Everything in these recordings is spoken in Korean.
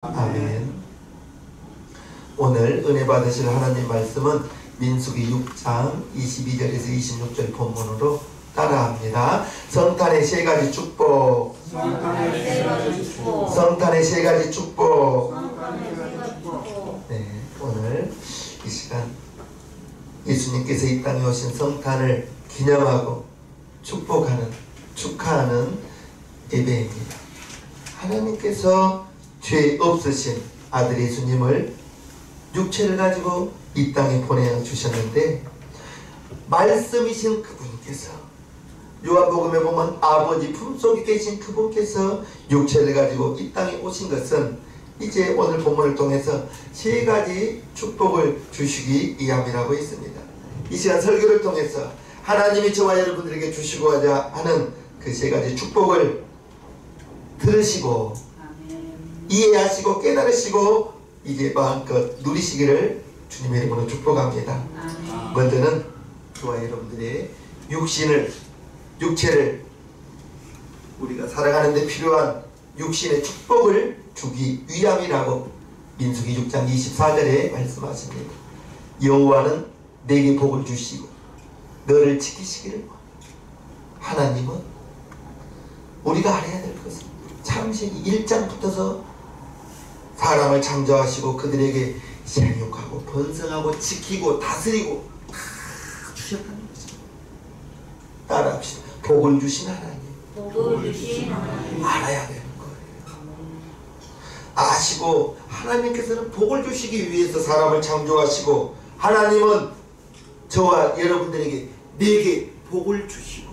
아멘. 오늘 은혜 받으실 하나님 말씀은 민수기 6장 22절에서 26절 본문으로 따라합니다. 성탄의 세 가지 축복. 성탄의 세 가지 축복. 네, 오늘 이 시간 예수님께서 이 땅에 오신 성탄을 기념하고 축하하는 예배입니다. 하나님께서 죄 없으신 아들 예수님을 육체를 가지고 이 땅에 보내주셨는데, 말씀이신 그분께서, 요한복음에 보면 아버지 품속에 계신 그분께서 육체를 가지고 이 땅에 오신 것은 이제 오늘 본문을 통해서 세 가지 축복을 주시기 위함이라고 했습니다. 이 시간 설교를 통해서 하나님이 저와 여러분들에게 주시고자 하는 그 세 가지 축복을 들으시고 이해하시고 깨달으시고 이제 마음껏 누리시기를 주님의 이름으로 축복합니다. 먼저는 저와 여러분들의 육체를 우리가 살아가는 데 필요한 육신의 축복을 주기 위함이라고 민수기 6장 24절에 말씀하십니다. 여호와는 내게 복을 주시고 너를 지키시기를 원한다. 하나님은 우리가 알아야 될 것은 창세기 1장부터서 사람을 창조하시고 그들에게 생육하고 번성하고 지키고 다스리고 다 주셨다는 것입니다. 따라합시다. 복을 주신 하나님. 알아야 되는 거예요. 아시고 하나님께서는 복을 주시기 위해서 사람을 창조하시고, 하나님은 저와 여러분들에게 내게 복을 주시고,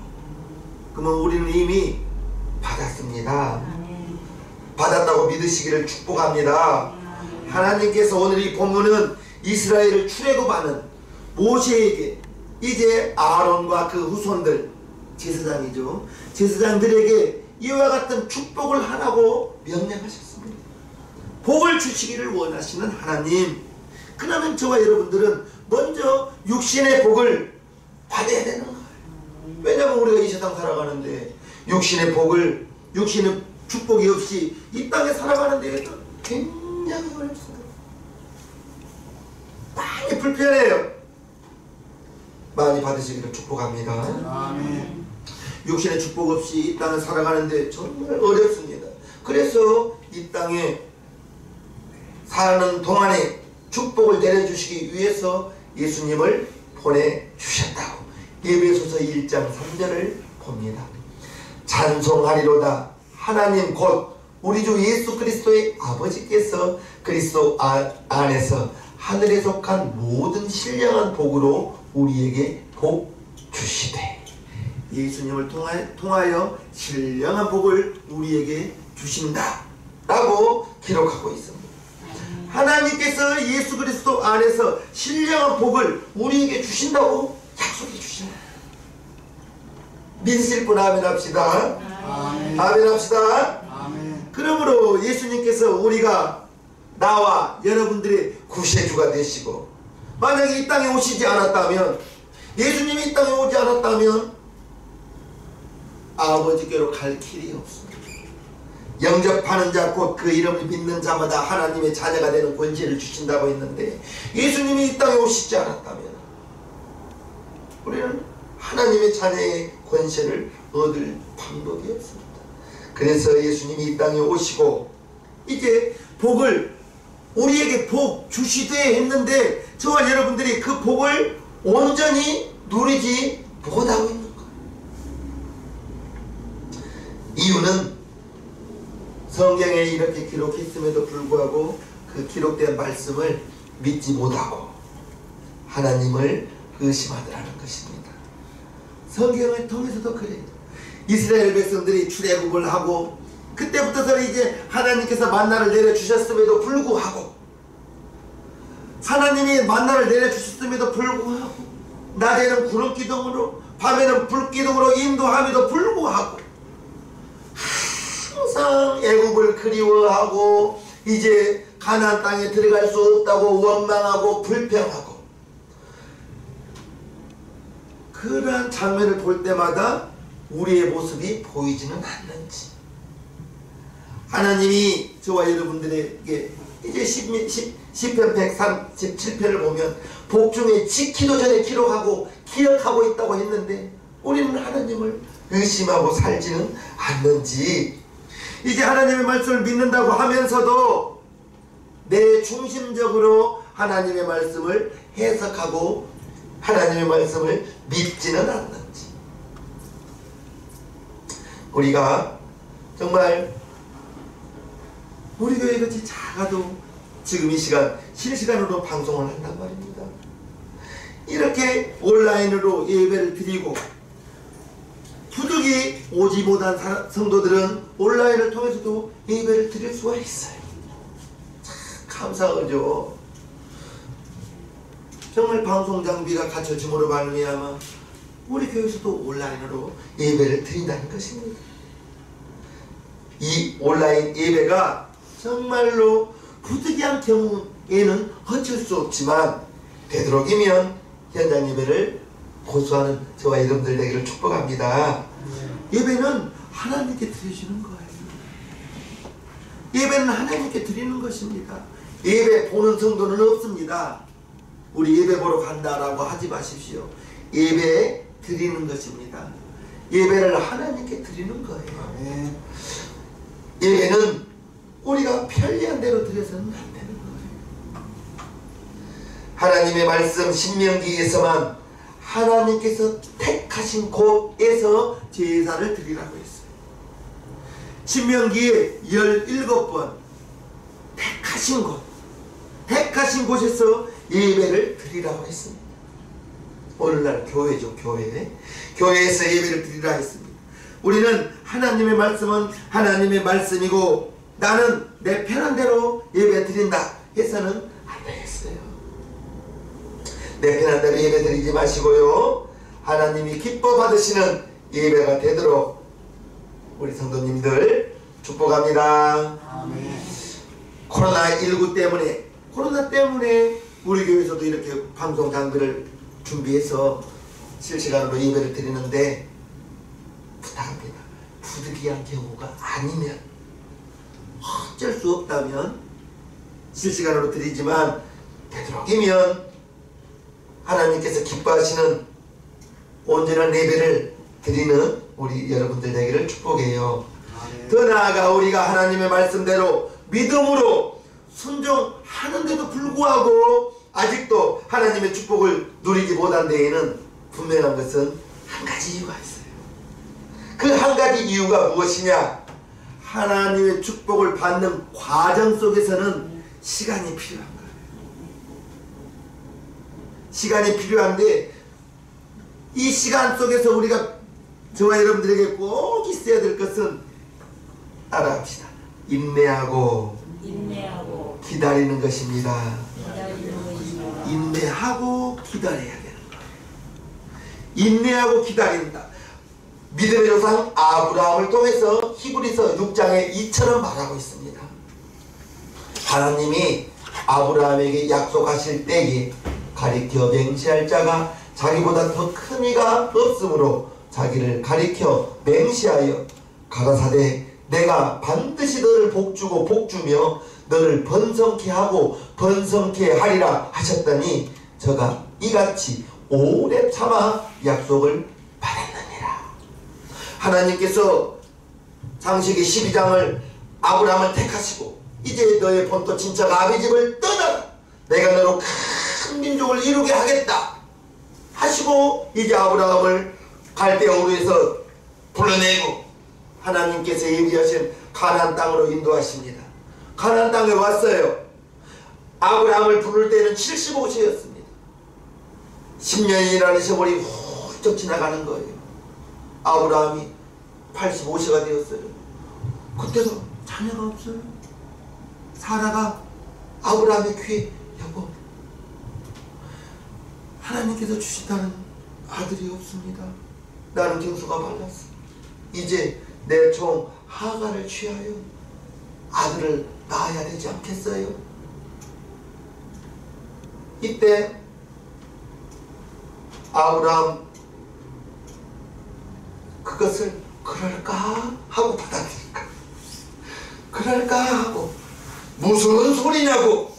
그러면 우리는 이미 받았습니다. 받았다고 믿으시기를 축복합니다. 하나님께서 오늘 이 본문은 이스라엘을 출애굽하는 모세에게 이제 아론과 그 후손들, 제사장이죠, 제사장들에게 이와 같은 축복을 하라고 명령하셨습니다. 복을 주시기를 원하시는 하나님. 그러면 저와 여러분들은 먼저 육신의 복을 받아야 되는 거예요. 왜냐하면 우리가 이 세상 살아가는데 육신의 축복이 없이 이 땅에 살아가는 데에는 굉장히 어렵습니다. 많이 불편해요. 많이 받으시기를 축복합니다. 아멘. 육신의 축복 없이 이 땅을 살아가는데 정말 어렵습니다. 그래서 이 땅에 사는 동안에 축복을 내려주시기 위해서 예수님을 보내주셨다고 에베소서 1장 3절을 봅니다. 찬송하리로다. 하나님 곧 우리 주 예수 그리스도의 아버지께서 그리스도 안에서 하늘에 속한 모든 신령한 복으로 우리에게 복 주시되. 예수님을 통하여 신령한 복을 우리에게 주신다 라고 기록하고 있습니다. 하나님께서 예수 그리스도 안에서 신령한 복을 우리에게 주신다고 약속해 주십니다. 믿으실 분 아멘 합시다. 아멘. 아멘 합시다. 아멘. 그러므로 예수님께서 우리가, 나와 여러분들의 구세주가 되시고, 만약에 이 땅에 오시지 않았다면, 예수님이 이 땅에 오지 않았다면 아버지께로 갈 길이 없습니다. 영접하는 자 곧 그 이름을 믿는 자마다 하나님의 자녀가 되는 권세를 주신다고 했는데, 예수님이 이 땅에 오시지 않았다면 우리는 하나님의 자녀의 권세를 얻을 방법이 없습니다. 그래서 예수님이 이 땅에 오시고 이제 복을 우리에게 복 주시되 했는데, 저와 여러분들이 그 복을 온전히 누리지 못하고 있는 거예요. 이유는 성경에 이렇게 기록했음에도 불구하고 그 기록된 말씀을 믿지 못하고 하나님을 의심하더라는 것입니다. 성경을 통해서도 그래요. 이스라엘 백성들이 출애굽을 하고 그때부터 이제 하나님께서 만나를 내려주셨음에도 불구하고, 하나님이 만나를 내려주셨음에도 불구하고 낮에는 구름기둥으로 밤에는 불기둥으로 인도함에도 불구하고 항상 애굽을 그리워하고 이제 가나안 땅에 들어갈 수 없다고 원망하고 불평하고, 그러한 장면을 볼 때마다 우리의 모습이 보이지는 않는지, 하나님이 저와 여러분들에게 이제 시편 137편을 보면 복중에 지키도 전에 기록하고 기억하고 있다고 했는데 우리는 하나님을 의심하고 살지는 않는지, 이제 하나님의 말씀을 믿는다고 하면서도 내 중심적으로 하나님의 말씀을 해석하고 하나님의 말씀을 믿지는 않는지. 우리가 정말 우리 교회 같이 작아도 지금 이 시간 실시간으로 방송을 한단 말입니다. 이렇게 온라인으로 예배를 드리고 부득이 오지 못한 성도들은 온라인을 통해서도 예배를 드릴 수가 있어요. 참 감사하죠. 정말 방송 장비가 갖춰짐으로 말미암아 우리 교회에서도 온라인으로 예배를 드린다는 것입니다. 이 온라인 예배가 정말로 부득이한 경우에는 어쩔 수 없지만 되도록이면 현장 예배를 고수하는 저와 여러분들 되기를 축복합니다. 예배는 하나님께 드리시는 거예요. 예배는 하나님께 드리는 것입니다. 예배 보는 성도는 없습니다. 우리 예배 보러 간다라고 하지 마십시오. 예배 드리는 것입니다. 예배를 하나님께 드리는 거예요. 예배는 우리가 편리한 대로 드려서는 안 되는 거예요. 하나님의 말씀 신명기에서만 하나님께서 택하신 곳에서 제사를 드리라고 했어요. 신명기에 17번 택하신 곳에서 예배를 드리라고 했습니다. 오늘날 교회죠. 교회에서 예배를 드리라 했습니다. 우리는 하나님의 말씀은 하나님의 말씀이고 나는 내 편한 대로 예배 드린다 해서는 안 되겠어요. 내 편한 대로 예배 드리지 마시고요, 하나님이 기뻐 받으시는 예배가 되도록 우리 성도님들 축복합니다. 아멘. 코로나19 때문에 우리 교회에서도 이렇게 방송 장비를 준비해서 실시간으로 예배를 드리는데 부탁합니다. 부득이한 경우가 아니면, 어쩔 수 없다면 실시간으로 드리지만 되도록이면 하나님께서 기뻐하시는 온전한 예배를 드리는 우리 여러분들 되기를 축복해요. 더 나아가 우리가 하나님의 말씀대로 믿음으로 순종하는데도 불구하고 아직도 하나님의 축복을 누리지 못한 데에는 분명한 것은 한 가지 이유가 있어요. 그 한 가지 이유가 무엇이냐? 하나님의 축복을 받는 과정 속에서는 시간이 필요한 거예요. 시간이 필요한데 이 시간 속에서 우리가 저와 여러분들에게 꼭 있어야 될 것은 따라합시다. 인내하고 기다리는 것입니다. 인내하고 기다려야 되는 거예요. 인내하고 기다린다. 믿음의 조상 아브라함을 통해서 히브리서 6장에 이처럼 말하고 있습니다. 하나님이 아브라함에게 약속하실 때에 가리켜 맹세할 자가 자기보다 더 큰 이가 없으므로 자기를 가리켜 맹세하여 가라사대 내가 반드시 너를 복주고 복주며 너를 번성케 하고 번성케 하리라 하셨더니 저가 이같이 오래 참아 약속을 받았느니라. 하나님께서 창세기 12장을 아브라함을 택하시고 이제 너의 본토 친척 아비 집을 떠나라, 내가 너로 큰 민족을 이루게 하겠다 하시고 이제 아브라함을 갈대아 우르에서 불러내고 하나님께서 예비하신 가나안 땅으로 인도하십니다. 가나안 땅에 왔어요. 아브라함을 부를 때는 75세였습니다. 10년이라는 세월이 훌쩍 지나가는 거예요. 아브라함이 85세가 되었어요. 그때도 자녀가 없어요. 사라가 아브라함의 귀에 여보, 하나님께서 주신다는 아들이 없습니다. 나는 경수가 말랐어. 이제 내 종 하가를 취하여 아들을 낳아야 되지 않겠어요? 이때 아브라함 그것을 그럴까 하고 받아들일까? 그럴까 하고, 무슨 소리냐고,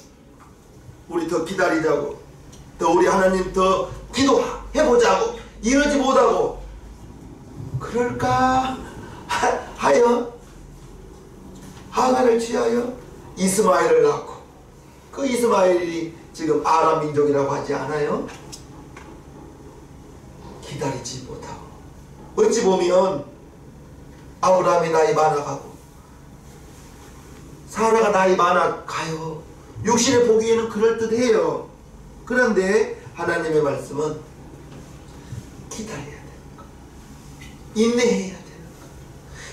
우리 더 기다리자고, 더 우리 하나님 더 기도해보자고, 이러지 못하고 그럴까 하여 하가를 취하여 이스마엘을 낳고, 그 이스마엘이 지금 아람 민족이라고 하지 않아요? 기다리지 못하고, 어찌 보면 아브라함이 나이 많아가고 사라가 나이 많아가요. 육신에 보기에는 그럴듯해요. 그런데 하나님의 말씀은 기다려야 되는 거, 인내해야 되는 거.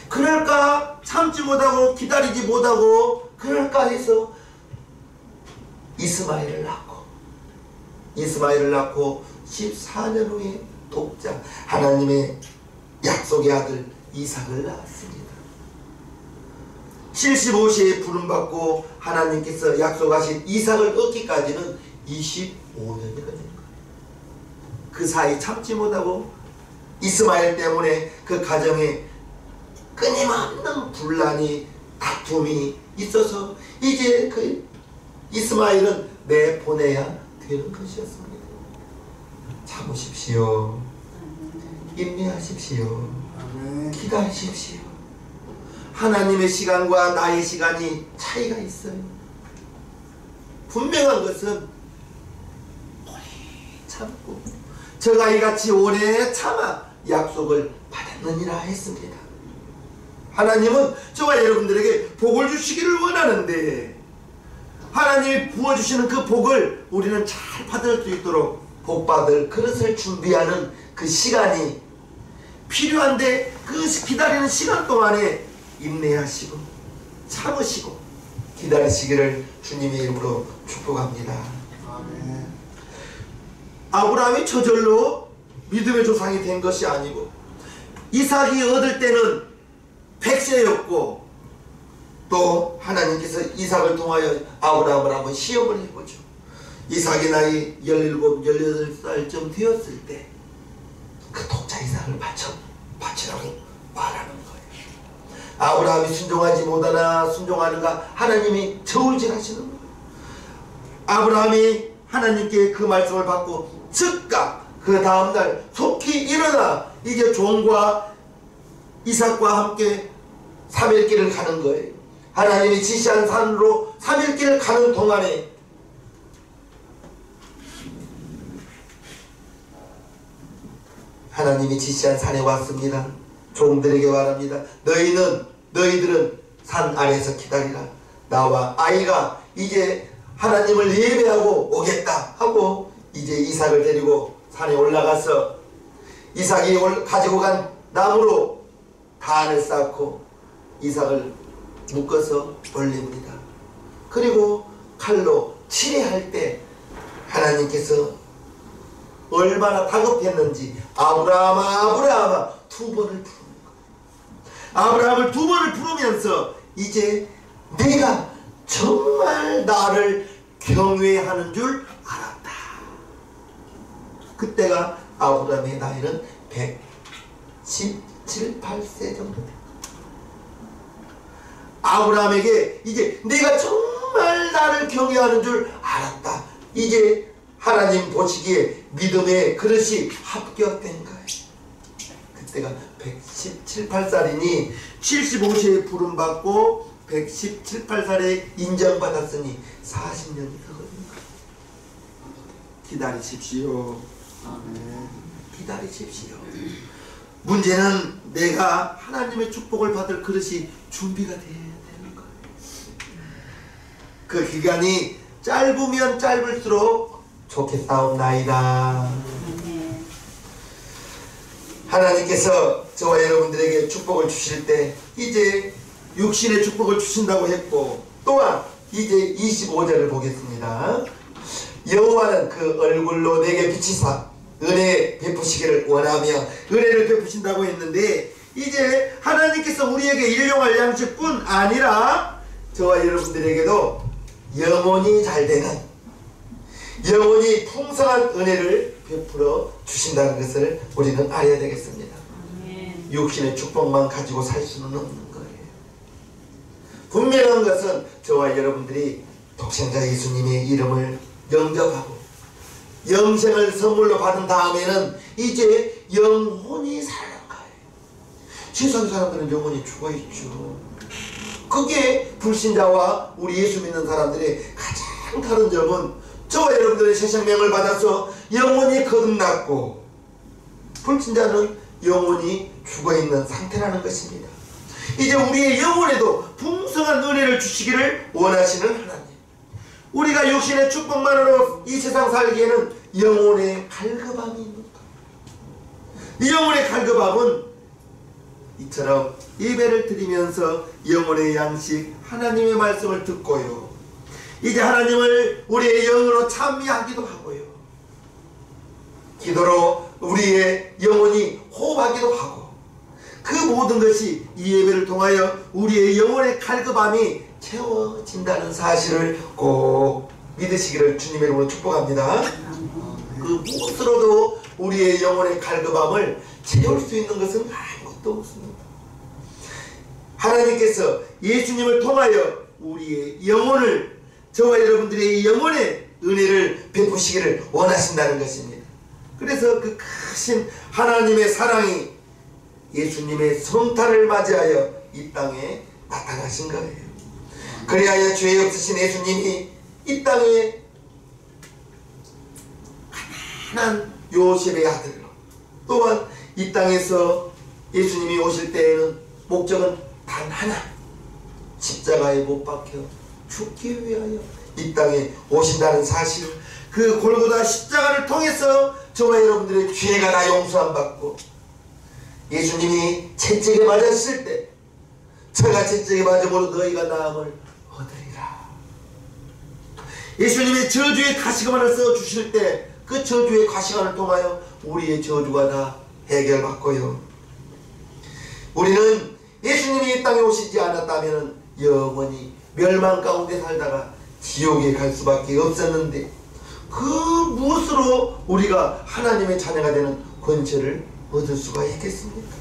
그럴까 참지 못하고 기다리지 못하고 그럴까 해서 이스마엘을 낳고 14년 후에 독자 하나님의 약속의 아들 이삭을 낳았습니다. 75세에 부름받고 하나님께서 약속하신 이삭을 얻기까지는 25년이 걸린 거예요. 그 사이 참지 못하고 이스마엘 때문에 그 가정에 끊임없는 분란이, 다툼이 있어서 이제 그 이스마엘은 내보내야 되는 것이었습니다. 참으십시오. 인내하십시오. 기다리십시오. 하나님의 시간과 나의 시간이 차이가 있어요. 분명한 것은 오래 참고 저가 이같이 오래 참아 약속을 받았느니라 했습니다. 하나님은 저와 여러분들에게 복을 주시기를 원하는데, 하나님이 부어주시는 그 복을 우리는 잘 받을 수 있도록 복받을 그릇을 준비하는 그 시간이 필요한데, 그 기다리는 시간 동안에 인내하시고 참으시고 기다리시기를 주님의 이름으로 축복합니다. 아멘. 아브라함이 저절로 믿음의 조상이 된 것이 아니고, 이삭이 얻을 때는 100세였고, 또 하나님께서 이삭을 통하여 아브라함을 한번 시험을 해보죠. 이삭이 나이 17, 18살쯤 되었을 때 그 독자 이삭을 바치라고 말하는 거예요. 아브라함이 순종하지 못하나 순종하는가 하나님이 저울질하시는 거예요. 아브라함이 하나님께 그 말씀을 받고 즉각 그 다음날 속히 일어나 이제 종과 이삭과 함께 3일 길을 가는 거예요. 하나님이 지시한 산으로 3일 길을 가는 동안에 하나님이 지시한 산에 왔습니다. 종들에게 말합니다. 너희들은 산 아래에서 기다리라. 나와 아이가 이제 하나님을 예배하고 오겠다 하고 이제 이삭을 데리고 산에 올라가서 이삭이 가지고 간 나무로 단을 쌓고 이삭을 묶어서 올립니다. 그리고 칼로 치레할 때 하나님께서 얼마나 다급했는지 아브라함아 두 번을 부르는 거예요. 아브라함을 두 번을 부르면서 이제 내가 정말 나를 경외하는 줄 알았다. 그때가 아브라함의 나이는 117, 8세 정도 됩니다. 아브라함에게 이제 내가 정말 나를 경외하는 줄 알았다. 이제 하나님 보시기에 믿음의 그릇이 합격된 거예요. 그때가 117, 8살이니 75세에 부름받고 117, 8살에 인정받았으니 40년이 더 걸린 거예요. 기다리십시오. 아멘. 기다리십시오. 문제는 내가 하나님의 축복을 받을 그릇이 준비가 돼야 되는 거예요. 그 기간이 짧으면 짧을수록 좋겠사옵나이다. 하나님께서 저와 여러분들에게 축복을 주실 때 이제 육신의 축복을 주신다고 했고, 또한 이제 25절을 보겠습니다. 여호와는 그 얼굴로 내게 비치사 은혜 베푸시기를 원하며 은혜를 베푸신다고 했는데, 이제 하나님께서 우리에게 일용할 양식뿐 아니라 저와 여러분들에게도 영원히 잘되는, 영원히 풍성한 은혜를 베풀어 주신다는 것을 우리는 알아야 되겠습니다. 육신의 축복만 가지고 살 수는 없는 거예요. 분명한 것은 저와 여러분들이 독생자 예수님의 이름을 영접하고 영생을 선물로 받은 다음에는 이제 영혼이 살아난 거예요. 세상 사람들은 영혼이 죽어있죠. 그게 불신자와 우리 예수 믿는 사람들의 가장 다른 점은 저와 여러분들의 새 생명을 받아서 영혼이 거듭났고 불신자는 영혼이 죽어있는 상태라는 것입니다. 이제 우리의 영혼에도 풍성한 은혜를 주시기를 원하시는 하나님, 우리가 육신의 축복만으로 이 세상 살기에는 영혼의 갈급함이 있는 것. 이 영혼의 갈급함은 이처럼 예배를 드리면서 영혼의 양식 하나님의 말씀을 듣고요, 이제 하나님을 우리의 영으로 찬미하기도 하고요, 기도로 우리의 영혼이 호흡하기도 하고, 그 모든 것이 이 예배를 통하여 우리의 영혼의 갈급함이 채워진다는 사실을 꼭 믿으시기를 주님의 이름으로 축복합니다. 그 무엇으로도 우리의 영혼의 갈급함을 채울 수 있는 것은 아무것도 없습니다. 하나님께서 예수님을 통하여 우리의 영혼을, 저와 여러분들의 영혼의 은혜를 베푸시기를 원하신다는 것입니다. 그래서 그 크신 하나님의 사랑이 예수님의 성탄을 맞이하여 이 땅에 나타나신 거예요. 그리하여 죄 없으신 예수님이 이 땅에 가난한 요셉의 아들로, 또한 이 땅에서 예수님이 오실 때에는 목적은 단 하나, 십자가에 못 박혀 죽기 위하여 이 땅에 오신다는 사실, 그 골고다 십자가를 통해서 저와 여러분들의 죄가 다 용서함 받고, 예수님이 채찍에 맞았을 때 저가 채찍에 맞음으로 너희가 나음을 얻으리라. 예수님이 저주의 가시관을 써주실 때 그 저주의 가시관을 통하여 우리의 저주가 다 해결받고요, 우리는 예수님이 이 땅에 오시지 않았다면 영원히 멸망 가운데 살다가 지옥에 갈 수밖에 없었는데, 그 무엇으로 우리가 하나님의 자녀가 되는 권세를 얻을 수가 있겠습니까?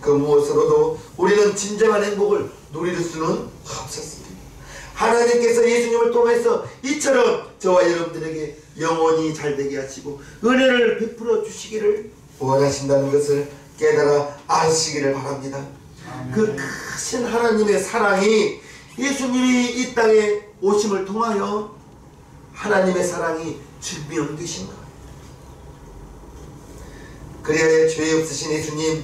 그 무엇으로도 우리는 진정한 행복을 누릴 수는 없었습니다. 하나님께서 예수님을 통해서 이처럼 저와 여러분들에게 영원히 잘되게 하시고 은혜를 베풀어 주시기를 원하신다는 것을 깨달아 아시기를 바랍니다. 그 크신 하나님의 사랑이, 예수님이 이 땅에 오심을 통하여 하나님의 사랑이 증명되신 거예요. 그래야 죄 없으신 예수님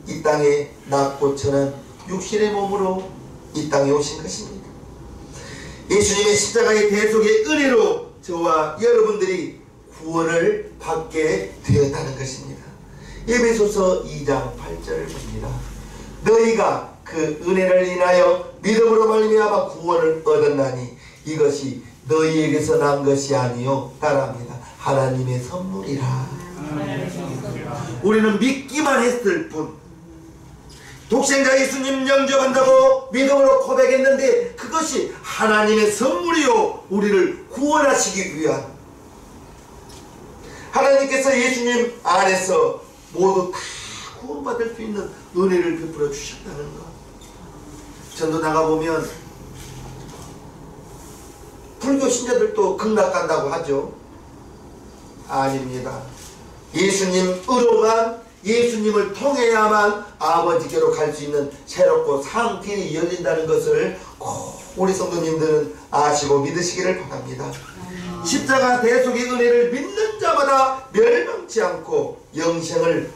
이 땅에 낮고 천한 육신의 몸으로 이 땅에 오신 것입니다. 예수님의 십자가의 대속의 은혜로 저와 여러분들이 구원을 받게 되었다는 것입니다. 에베소서 2장 8절을 봅니다. 너희가 그 은혜를 인하여 믿음으로 말미암아 구원을 얻었나니 이것이 너희에게서 난 것이 아니요, 따라합니다, 하나님의 선물이라. 우리는 믿기만 했을 뿐, 독생자 예수님 영접한다고 믿음으로 고백했는데 그것이 하나님의 선물이요, 우리를 구원하시기 위한, 하나님께서 예수님 안에서 모두 다 구원받을 수 있는 은혜를 베풀어 주셨다는 것. 전도 나가보면 불교 신자들도 극락 간다고 하죠. 아닙니다. 예수님으로만, 예수님을 통해야만 아버지께로 갈 수 있는 새롭고 산 길이 열린다는 것을 꼭 우리 성도님들은 아시고 믿으시기를 바랍니다. 십자가 대속의 은혜를 믿는 자마다 멸망치 않고 영생을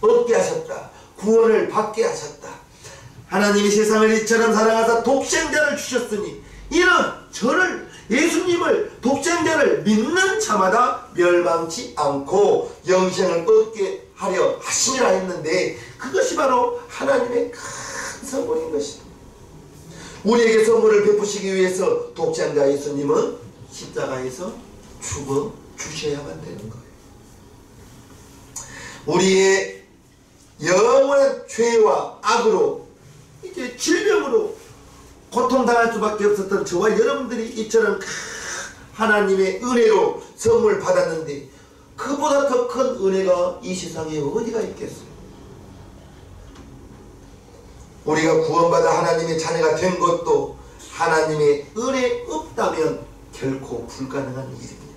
얻게 하셨다. 구원을 받게 하셨다. 하나님이 세상을 이처럼 사랑하사 독생자를 주셨으니 이는 저를, 예수님을, 독생자를 믿는 자마다 멸망치 않고 영생을 얻게 하려 하심이라 했는데, 그것이 바로 하나님의 큰 선물인 것입니다. 우리에게 선물을 베푸시기 위해서 독생자 예수님은 십자가에서 죽어 주셔야만 되는 거예요. 우리의 영원한 죄와 악으로, 이제 질병으로 고통당할 수밖에 없었던 저와 여러분들이 이처럼 하나님의 은혜로 선물 받았는데, 그보다 더 큰 은혜가 이 세상에 어디가 있겠어요? 우리가 구원받아 하나님의 자녀가 된 것도 하나님의 은혜 없다면 결코 불가능한 일입니다.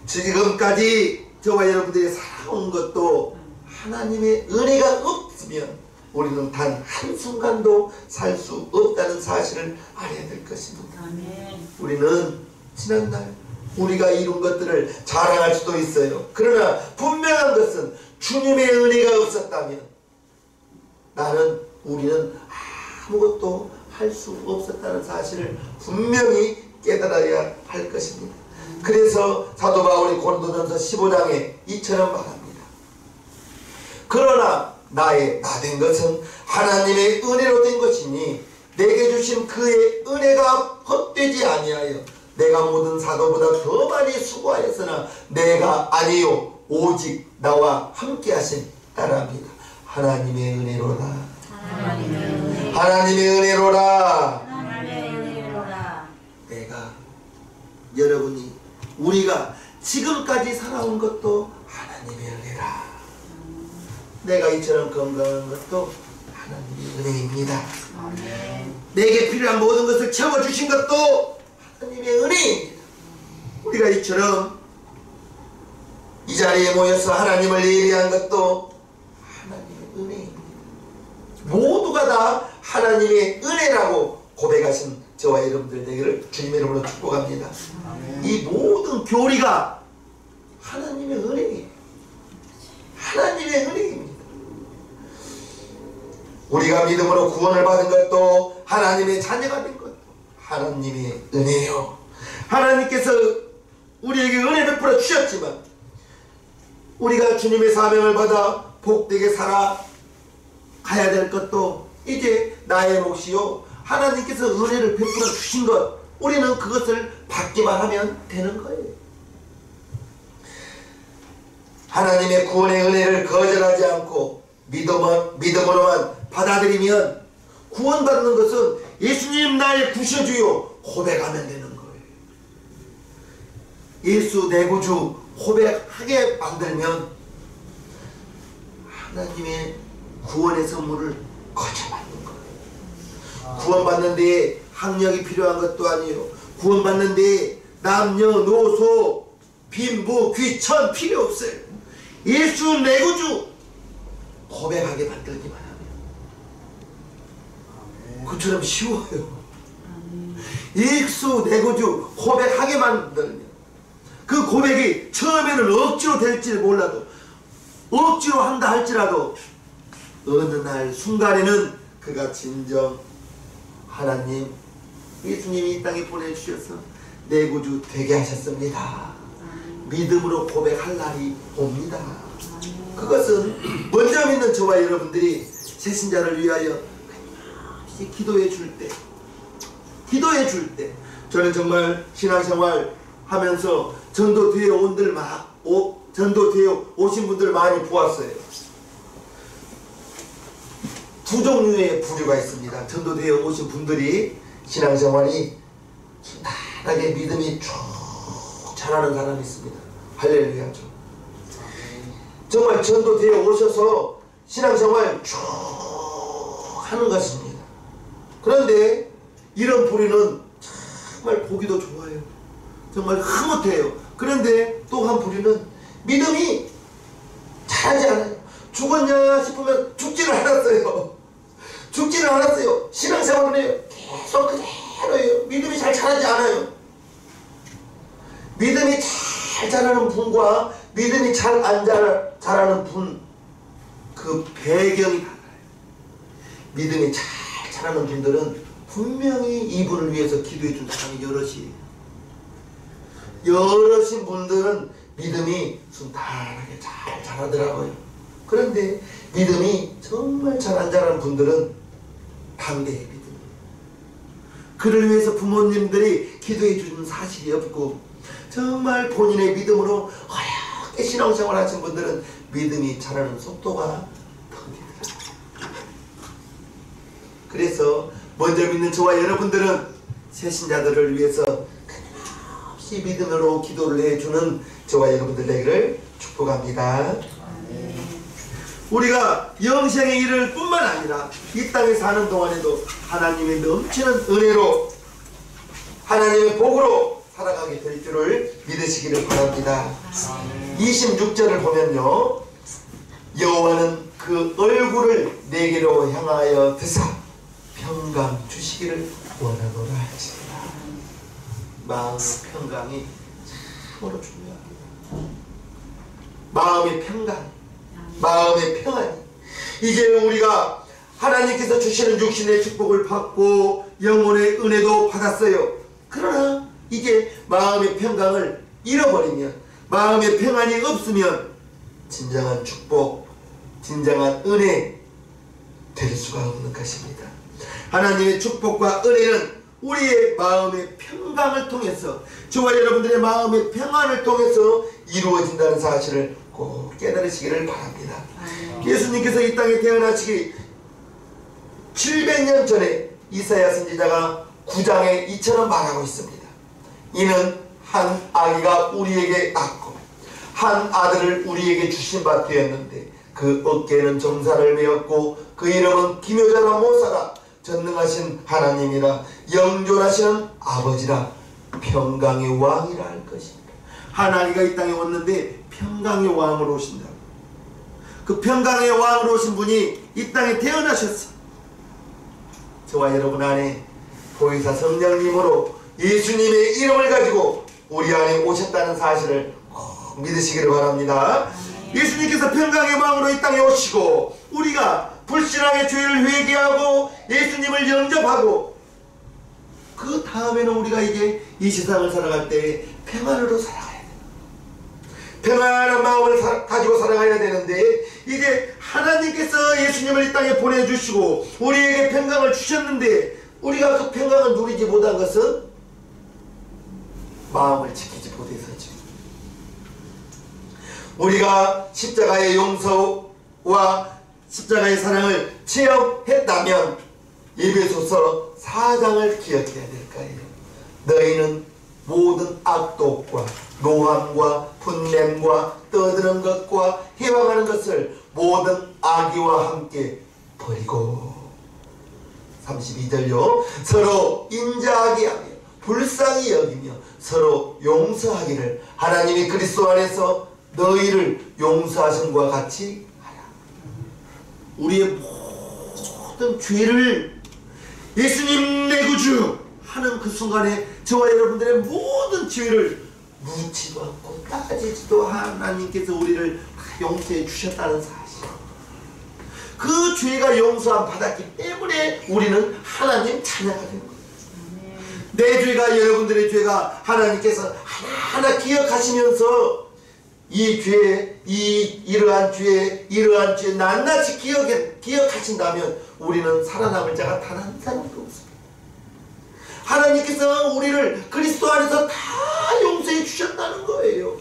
지금까지 저와 여러분들이 살아온 것도 하나님의 은혜가 없으면 우리는 단 한순간도 살 수 없다는 사실을 알아야 될 것입니다. 아멘. 우리는 지난날 우리가 이룬 것들을 자랑할 수도 있어요. 그러나 분명한 것은 주님의 은혜가 없었다면 우리는 아무것도 할 수 없었다는 사실을 분명히 깨달아야 할 것입니다. 그래서 사도 바울이 고린도전서 15장에 이처럼 말합니다. 그러나 나 된 것은 하나님의 은혜로 된 것이니 내게 주신 그의 은혜가 헛되지 아니하여 내가 모든 사도보다 더 많이 수고하였으나 내가 아니요 오직 나와 함께 하신 따라합니다. 하나님의 은혜로라. 하나님의 은혜로라. 내가 여러분이 우리가 지금까지 살아온 것도 하나님의 은혜라. 내가 이처럼 건강한 것도 하나님의 은혜입니다. 내게 필요한 모든 것을 채워주신 것도 하나님의 은혜입니다. 우리가 이처럼 이 자리에 모여서 하나님을 예배한 것도 하나님의 은혜입니다. 모두가 다 하나님의 은혜라고 고백하신 저와 여러분들 되기를 주님의 이름으로 축복합니다. 이 모든 교리가 하나님의 은혜예요. 하나님의 은혜입니다. 우리가 믿음으로 구원을 받은 것도 하나님의 자녀가 된 것도 하나님의 은혜요. 하나님께서 우리에게 은혜 베풀어 주셨지만 우리가 주님의 사명을 받아 복되게 살아가야 될 것도 이제 나의 몫이요 하나님께서 은혜를 베풀어 주신 것, 우리는 그것을 받기만 하면 되는 거예요. 하나님의 구원의 은혜를 거절하지 않고 믿음으로만 받아들이면 구원받는 것은 예수님 나의 구세주요 고백하면 되는 거예요. 예수 내 구주 고백하게 만들면 하나님의 구원의 선물을 거절받는 거예요. 구원받는 데에 학력이 필요한 것도 아니에요. 구원받는 데에 남녀노소 빈부 귀천 필요 없어요. 예수 내 구주 고백하게 만들기만 하면 그처럼 쉬워요. 예수 내 구주 고백하게 만들면 그 고백이 처음에는 억지로 될지 몰라도 억지로 한다 할지라도 어느 날 순간에는 그가 진정 하나님 예수님이 이 땅에 보내주셔서 내 구주 되게 하셨습니다. 믿음으로 고백할 날이 옵니다. 그것은 먼저 믿는 저와 여러분들이 새신자를 위하여 기도해 줄 때 저는 정말 신앙생활 하면서 전도대회 전도대회 오신 분들 많이 보았어요. 두 종류의 부류가 있습니다. 전도대회 오신 분들이 신앙생활이 순탄하게 믿음이 쭉 자라는 사람이 있습니다. 할렐루야죠. 정말 전도대회 오셔서 신앙생활 쭉 하는 것입니다. 그런데 이런 부류는 정말 보기도 좋아요. 정말 흐뭇해요. 그런데 또 한 부류는 믿음이 자라지 않아요. 죽었냐 싶으면 죽지를 않았어요. 죽지를 않았어요. 신앙생활은 해요. 계속 그대로예요. 믿음이 잘 자라지 않아요. 믿음이 잘 자라는 분과 믿음이 잘 안 자라는 분, 그 배경이 달라요. 믿음이 잘 자라는 분들은 분명히 이분을 위해서 기도해 준 사람이 여럿이에요. 여럿인 분들은 믿음이 순탄하게 잘 자라더라고요. 그런데 믿음이 정말 잘 안 자라는 분들은 반대의 믿음이에요. 그를 위해서 부모님들이 기도해 주는 사실이 없고 정말 본인의 믿음으로 허약하게 신앙생활 하신 분들은 믿음이 자라는 속도가 더디더라고요. 그래서 먼저 믿는 저와 여러분들은 새신자들을 위해서 끊임없이 믿음으로 기도를 해주는 저와 여러분들 되기를 축복합니다. 우리가 영생에 이를 뿐만 아니라 이 땅에 사는 동안에도 하나님의 넘치는 은혜로 하나님의 복으로 살아가게 될 줄을 믿으시기를 바랍니다. 26절을 보면요, 여호와는 그 얼굴을 내게로 향하여 드사 평강 주시기를 원하노라 하시니라. 마음의 평강이 참으로 중요합니다. 마음의 평강, 마음의 평안이, 이제 우리가 하나님께서 주시는 육신의 축복을 받고 영혼의 은혜도 받았어요. 그러나 이제 마음의 평강을 잃어버리면, 마음의 평안이 없으면 진정한 축복, 진정한 은혜 될 수가 없는 것입니다. 하나님의 축복과 은혜는 우리의 마음의 평강을 통해서, 저와 여러분들의 마음의 평안을 통해서 이루어진다는 사실을 꼭 깨달으시기를 바랍니다. 예수님께서 이 땅에 태어나시기 700년 전에 이사야 선지자가 9장에 이처럼 말하고 있습니다. 이는 한 아기가 우리에게 낳고 한 아들을 우리에게 주신 바 되었는데 그 어깨에는 정사를 메었고 그 이름은 기묘자라 모사라 전능하신 하나님이라 영존하시는 아버지라 평강의 왕이라 할 것입니다. 한 아기가 이 땅에 왔는데 평강의 왕으로 오신다. 그 평강의 왕으로 오신 분이 이 땅에 태어나셨어. 저와 여러분 안에 보혜사 성령님으로 예수님의 이름을 가지고 우리 안에 오셨다는 사실을 꼭 믿으시기를 바랍니다. 예수님께서 평강의 왕으로 이 땅에 오시고 우리가 불신앙의 죄를 회개하고 예수님을 영접하고 그 다음에는 우리가 이제 이 세상을 살아갈 때 평안으로 살아가야 돼요. 평안한 마음을 가지고 살아가야 되는데, 이제 하나님께서 예수님을 이 땅에 보내주시고 우리에게 평강을 주셨는데 우리가 그 평강을 누리지 못한 것은 마음을 지키지 못해서죠. 우리가 십자가의 용서와 십자가의 사랑을 체험했다면 에베소서 4장을 기억해야 될 거예요. 너희는 모든 악독과 노함과 분냄과 떠드는 것과 희망하는 것을 모든 악의와 함께 버리고, 32절요, 서로 인자하게 하며 불쌍히 여기며 서로 용서하기를 하나님이 그리스도 안에서 너희를 용서하신 것 같이 하라. 우리의 모든 죄를 예수님 내 구주 하는 그 순간에 저와 여러분들의 모든 죄를 묻지도 않고 따지지도 하나님께서 우리를 용서해 주셨다는 사실, 그 죄가 용서함 받았기 때문에 우리는 하나님 자녀가 된 거예요. 내 죄가, 여러분들의 죄가 하나님께서 하나하나 기억하시면서 이 죄, 이러한 죄 낱낱이 기억하신다면 우리는 살아남을 자가 단 한 사람도 없습니다. 하나님께서 우리를 그리스도 안에서 다 용서해 주셨다는 거예요.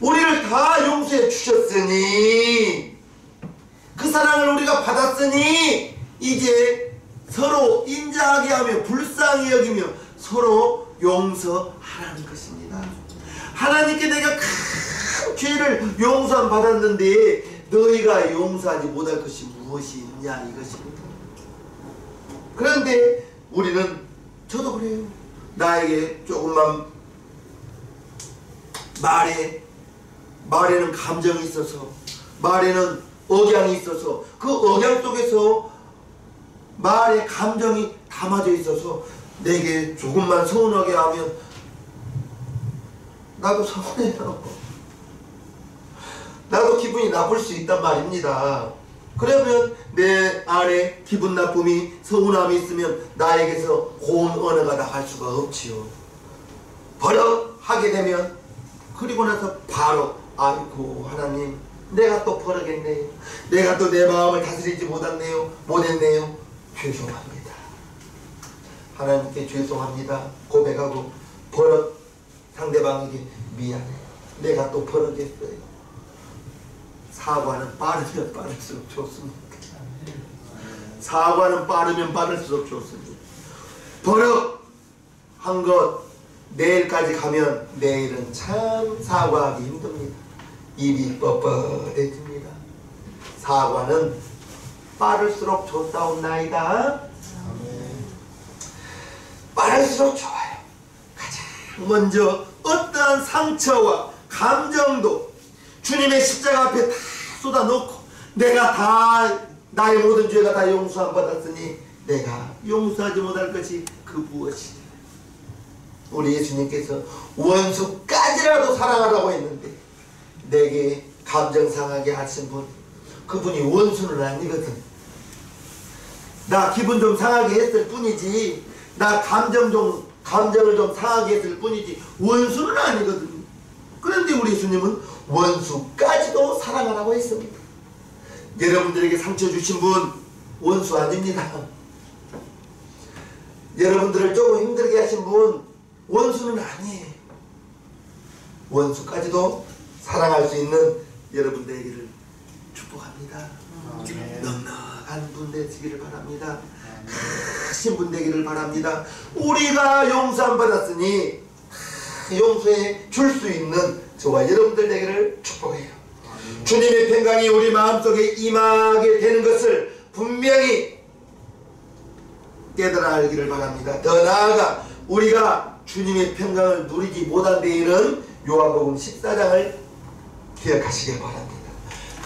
우리를 다 용서해 주셨으니, 그 사랑을 우리가 받았으니 이제 서로 인자하게 하며 불쌍히 여기며 서로 용서하라는 것입니다. 하나님께 내가 큰 죄를 용서함 받았는데 너희가 용서하지 못할 것이 무엇이 있냐, 이것입니다. 그런데 우리는, 저도 그래요. 나에게 조금만 말에는 감정이 있어서, 말에는 억양이 있어서, 그 억양 속에서 말에 감정이 담아져 있어서 내게 조금만 서운하게 하면 나도 서운해요. 나도 기분이 나쁠 수 있단 말입니다. 그러면 내 안에 기분 나쁨이, 서운함이 있으면 나에게서 고운 언어가 나갈 수가 없지요. 버럭 하게 되면, 그리고 나서 바로 아이고 하나님, 내가 또 버럭했네요. 내가 또 내 마음을 다스리지 못했네요. 죄송합니다. 하나님께 죄송합니다 고백하고 버럭 상대방에게 미안해요. 내가 또 버럭했어요. 사과는 빠르면 빠를수록 좋습니다. 사과는 빠르면 빠를수록 좋습니다. 버럭한 것 내일까지 가면 내일은 참 사과하기 힘듭니다. 입이 뻣뻣해집니다. 사과는 빠를수록 좋다옵나이다. 빠를수록 좋아요. 가장 먼저 어떠한 상처와 감정도 주님의 십자가 앞에 다 쏟아놓고 내가 다 나의 모든 죄가 다 용서함 받았으니 내가 용서하지 못할 것이 그 무엇이냐. 우리 예수님께서 원수까지라도 사랑하라고 했는데 내게 감정 상하게 하신 분, 그분이 원수는 아니거든. 나 기분 좀 상하게 했을 뿐이지, 나 감정을 좀 상하게 했을 뿐이지 원수는 아니거든. 그런데 우리 예수님은 원수까지도 사랑하라고 했습니다. 여러분들에게 상처 주신 분 원수 아닙니다. 여러분들을 조금 힘들게 하신 분 원수는 아니에요. 원수까지도 사랑할 수 있는 여러분 되기를 축복합니다. 넉넉한 분 되시기를 바랍니다. 크신 분 되기를 바랍니다. 우리가 용서함 받았으니 용서해 줄 수 있는 저와 여러분들 되기를 축복해요. 주님의 평강이 우리 마음속에 임하게 되는 것을 분명히 깨달아 알기를 바랍니다. 더 나아가 우리가 주님의 평강을 누리지 못한 데에는 요한복음 14장을 기억하시길 바랍니다.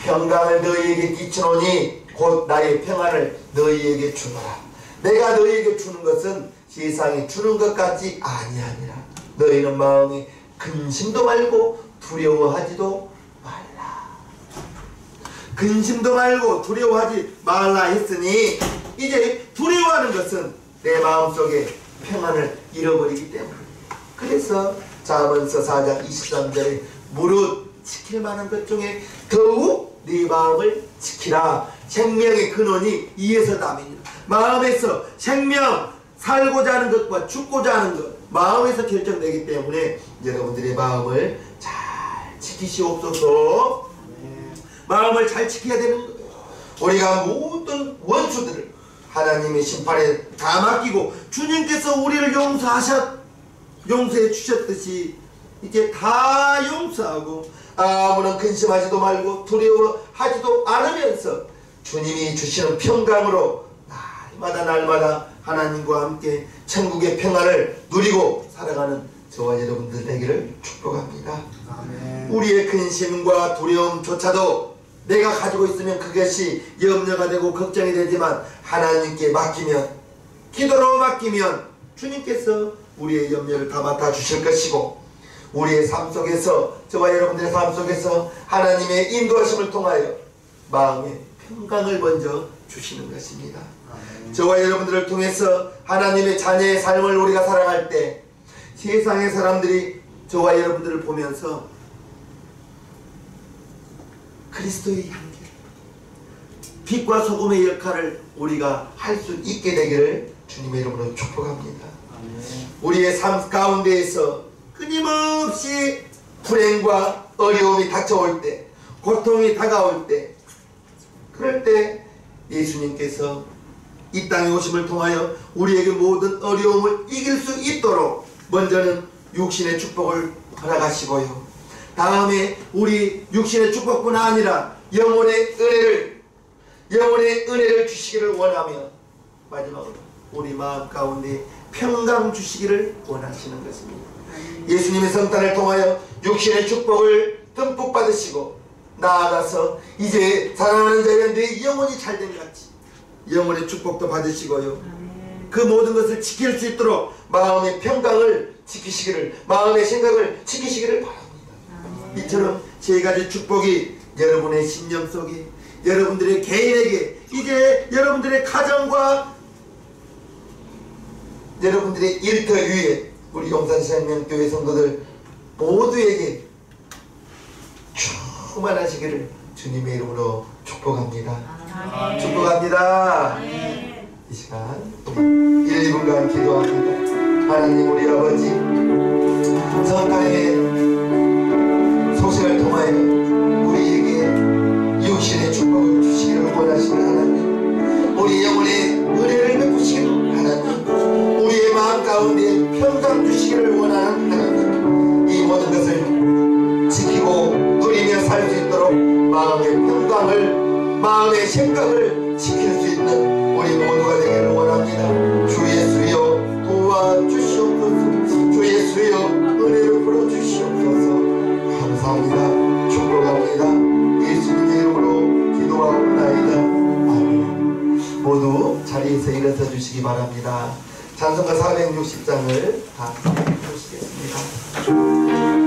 평강을 너희에게 끼치노니 곧 나의 평안을 너희에게 주노라. 내가 너희에게 주는 것은 세상이 주는 것 같지 아니하니라. 너희는 마음에 근심도 말고 두려워하지도 말라. 근심도 말고 두려워하지 말라 했으니 이제 두려워하는 것은 내 마음속에 평안을 잃어버리기 때문입니다. 그래서 잠언서 4장 23절에 무릇 지킬 만한 것 중에 더욱 네 마음을 지키라. 생명의 근원이 이에서 남이니라. 마음에서 생명, 살고자 하는 것과 죽고자 하는 것 마음에서 결정되기 때문에 여러분들의 마음을 잘 지키시옵소서. 마음을 잘 지켜야 되는 거예요. 우리가 모든 원수들을 하나님의 심판에 다 맡기고 주님께서 우리를 용서해 주셨듯이 이제 다 용서하고 아무런 근심하지도 말고 두려워하지도 않으면서 주님이 주시는 평강으로 날마다 하나님과 함께 천국의 평안을 누리고 살아가는 저와 여러분들 되기를 축복합니다. 아멘. 우리의 근심과 두려움조차도 내가 가지고 있으면 그것이 염려가 되고 걱정이 되지만 하나님께 맡기면, 기도로 맡기면 주님께서 우리의 염려를 다 맡아주실 것이고 우리의 삶 속에서, 저와 여러분들의 삶 속에서 하나님의 인도하심을 통하여 마음의 평강을 먼저 주시는 것입니다. 아멘. 저와 여러분들을 통해서 하나님의 자녀의 삶을 우리가 살아갈 때 세상의 사람들이 저와 여러분들을 보면서 그리스도의 향기, 빛과 소금의 역할을 우리가 할 수 있게 되기를 주님의 이름으로 축복합니다. 아멘. 우리의 삶 가운데에서 끊임없이 불행과 어려움이 닥쳐올 때, 고통이 다가올 때, 그럴 때 예수님께서 이 땅에 오심을 통하여 우리에게 모든 어려움을 이길 수 있도록 먼저는 육신의 축복을 허락하시고요, 다음에 우리 육신의 축복뿐 아니라 영혼의 은혜를 주시기를 원하며 마지막으로 우리 마음 가운데 평강 주시기를 원하시는 것입니다. 예수님의 성탄을 통하여 육신의 축복을 듬뿍 받으시고 나아가서 이제 사랑하는 자여 내 영혼이 잘된 같이 영혼의 축복도 받으시고요, 그 모든 것을 지킬 수 있도록 마음의 평강을 지키시기를, 마음의 생각을 지키시기를 바랍니다. 이처럼 세 가지 축복이 여러분의 심령 속에, 여러분들의 개인에게, 이제 여러분들의 가정과 여러분들의 일터 위에 우리 용산생명교회 성도들 모두에게 충만하시기를 주님의 이름으로 축복합니다. 아멘. 축복합니다. 아멘. 이 시간 1, 2분간 기도합니다. 하나님 우리 아버지, 성탄의 소식을 통하여 우리에게 육신의 축복을 주시기를 원하시는 하나님, 우리 영혼의 은혜를 베푸시기를 하나님, 우리의 마음 가운데 평강 주시기를 원하는 하나님, 이 모든 것을 지키고 누리며 살 수 있도록 마음의 평강을 마음의 생각을 지킬 수 있는 우리 모두가 되기를 원합니다. 주 예수여 도와주시옵소서. 주 예수여 은혜를 풀어주시옵소서. 감사합니다. 축복합니다. 예수님의 이름으로 기도하옵나이다. 아멘. 모두 자리에서 일어서 주시기 바랍니다. 찬송가 460장을 다 보시겠습니다.